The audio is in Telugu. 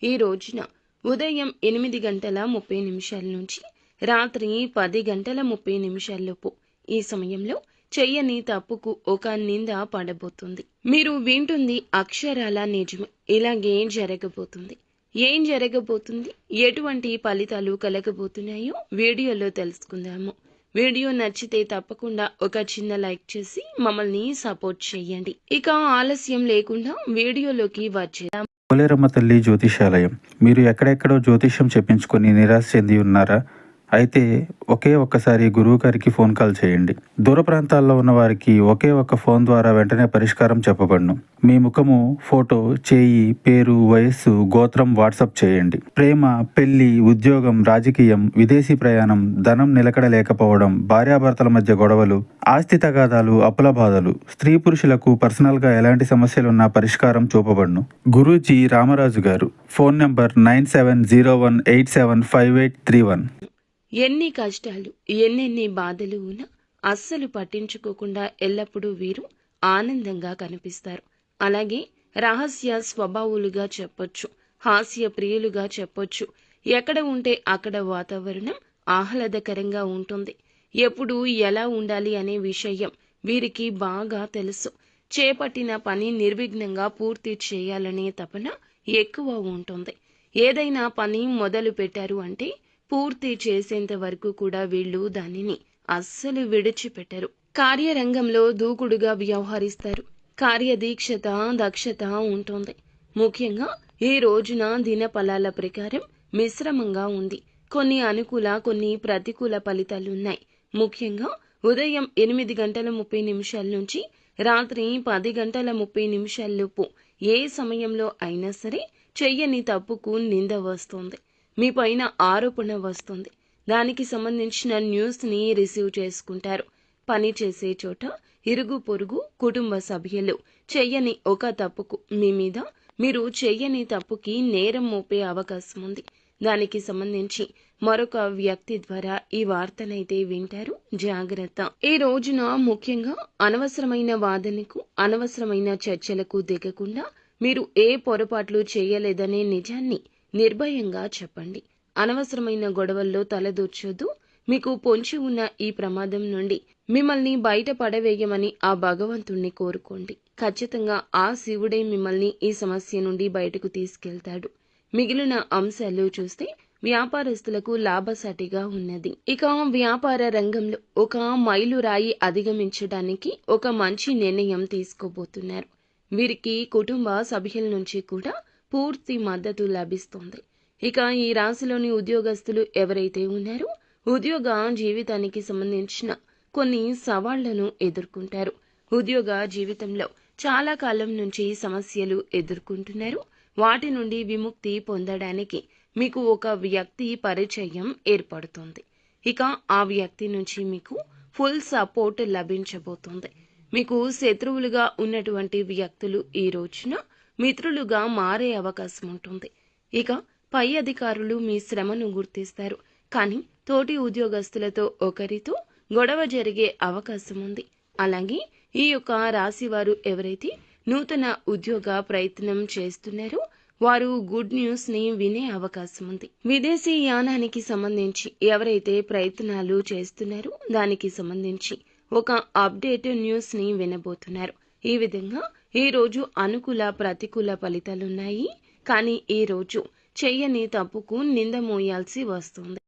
ఈ రోజున ఉదయం 8:30 నుంచి రాత్రి 10:30 ఈ సమయంలో చెయ్యని తప్పుకు ఒక నింద పడబోతుంది. మీరు వింటుంది అక్షరాల నిజమే. ఇలాగే జరగబోతుంది. ఏం జరగబోతుంది, ఎటువంటి ఫలితాలు కలగబోతున్నాయో వీడియోలో తెలుసుకుందాము. వీడియో నచ్చితే తప్పకుండా ఒక చిన్న లైక్ చేసి మమ్మల్ని సపోర్ట్ చేయండి. ఇక ఆలస్యం లేకుండా వీడియోలోకి వచ్చేద్దాం. పోలేరమ్మ తల్లి జ్యోతిషాలయం. మీరు ఎక్కడెక్కడో జ్యోతిష్యం చెప్పించుకొని నిరాశ చెంది ఉన్నారా? అయితే ఒక్కసారి గురువు గారికి ఫోన్ కాల్ చేయండి. దూర ప్రాంతాల్లో ఉన్న వారికి ఒక్క ఫోన్ ద్వారా వెంటనే పరిష్కారం చెప్పబడును. మీ ముఖము, ఫోటో, చేయి, పేరు, వయస్సు, గోత్రం వాట్సాప్ చేయండి. ప్రేమ, పెళ్లి, ఉద్యోగం, రాజకీయం, విదేశీ ప్రయాణం, ధనం నిలకడ లేకపోవడం, భార్యాభర్తల మధ్య గొడవలు, ఆస్తి తగాదాలు, అప్పుల బాధలు, స్త్రీ పురుషులకు పర్సనల్ గా ఎలాంటి సమస్యలున్నా పరిష్కారం చూపబడును. గురూజీ రామరాజు గారు. Phone number 9701875831. ఎన్ని కష్టాలు, ఎన్నెన్ని బాధలు ఉన్నా అస్సలు పట్టించుకోకుండా ఎల్లప్పుడూ వీరు ఆనందంగా కనిపిస్తారు. అలాగే రహస్య స్వభావులుగా చెప్పొచ్చు, హాస్య ప్రియులుగా చెప్పొచ్చు. ఎక్కడ ఉంటే అక్కడ వాతావరణం ఆహ్లాదకరంగా ఉంటుంది. ఎప్పుడు ఎలా ఉండాలి అనే విషయం వీరికి బాగా తెలుసు. చేపట్టిన పని నిర్విఘ్నంగా పూర్తి చేయాలనే తపన ఎక్కువ ఉంటుంది. ఏదైనా పని మొదలు పెట్టారు అంటే పూర్తి చేసేంత వరకు కూడా వీళ్ళు దానిని అస్సలు విడిచిపెట్టరు. కార్యరంగంలో దూకుడుగా వ్యవహరిస్తారు. కార్యదీక్షత, దక్షత ఉంటుంది. ముఖ్యంగా ఈ రోజున దిన ఫలాల ప్రకారం మిశ్రమంగా ఉంది. కొన్ని అనుకూల, కొన్ని ప్రతికూల ఫలితాలున్నాయి. ముఖ్యంగా ఉదయం 8:30 నుంచి రాత్రి 10:30 ఏ సమయంలో అయినా సరే చెయ్యని తప్పుకు నింద వస్తుంది. మీ పైన ఆరోపణ వస్తుంది. దానికి సంబంధించిన న్యూస్ని రిసీవ్ చేసుకుంటారు. పని చేసే చోట ఇరుగు పొరుగు, కుటుంబ సభ్యులు చెయ్యని ఒక తప్పుకు మీ మీద మీరు చెయ్యని తప్పుకి నేరం మోపే అవకాశం ఉంది. దానికి సంబంధించి మరొక వ్యక్తి ద్వారా ఈ వార్తనైతే వింటారు. జాగ్రత్త. ఈ రోజున ముఖ్యంగా అనవసరమైన వాదనకు, అనవసరమైన చర్చలకు దిగకుండా మీరు ఏ పొరపాట్లు చేయలేదనే నిజాన్ని నిర్భయంగా చెప్పండి. అనవసరమైన గొడవల్లో తలదూర్చొద్దు. మీకు పొంచి ఉన్న ఈ ప్రమాదం నుండి మిమ్మల్ని బయట పడవేయమని ఆ భగవంతుణ్ణి కోరుకోండి. ఖచ్చితంగా ఆ శివుడే మిమ్మల్ని ఈ సమస్య నుండి బయటకు తీసుకెళ్తాడు. మిగిలిన అంశాలు చూస్తే వ్యాపారస్తులకు లాభసాటిగా ఉన్నది. ఇక వ్యాపార రంగంలో ఒక మైలురాయి అధిగమించడానికి ఒక మంచి నిర్ణయం తీసుకోబోతున్నారు. వీరికి కుటుంబ సభ్యుల నుంచి కూడా పూర్తి మద్దతు లభిస్తుంది. ఇక ఈ రాశిలోని ఉద్యోగస్తులు ఎవరైతే ఉన్నారో ఉద్యోగ జీవితానికి సంబంధించిన కొన్ని సవాళ్లను ఎదుర్కొంటారు. ఉద్యోగ జీవితంలో చాలా కాలం నుంచి సమస్యలు ఎదుర్కొంటున్నారు. వాటి నుండి విముక్తి పొందడానికి మీకు ఒక వ్యక్తి పరిచయం ఏర్పడుతుంది. ఇక ఆ వ్యక్తి నుంచి మీకు ఫుల్ సపోర్ట్ లభించబోతుంది. మీకు శత్రువులుగా ఉన్నటువంటి వ్యక్తులు ఈ రోజున మిత్రులుగా మారే అవకాశం ఉంటుంది. ఇక పై అధికారులు మీ శ్రమను గుర్తిస్తారు. కానీ తోటి ఉద్యోగస్తులతో ఒకరితో గొడవ జరిగే అవకాశం ఉంది. అలాగే ఈ యొక్క రాశి వారు ఎవరైతే నూతన ఉద్యోగ ప్రయత్నం చేస్తున్నారో వారు గుడ్ న్యూస్ ని వినే అవకాశం ఉంది. విదేశీ యానానికి సంబంధించి ఎవరైతే ప్రయత్నాలు చేస్తున్నారో దానికి సంబంధించి ఒక అప్డేట్ న్యూస్ ని వినబోతున్నారు. ఈ విధంగా ఈ రోజు అనుకూల, ప్రతికూల ఫలితాలున్నాయి. కానీ ఈ రోజు చెయ్యని తప్పుకు నింద మోయాల్సి వస్తుంది.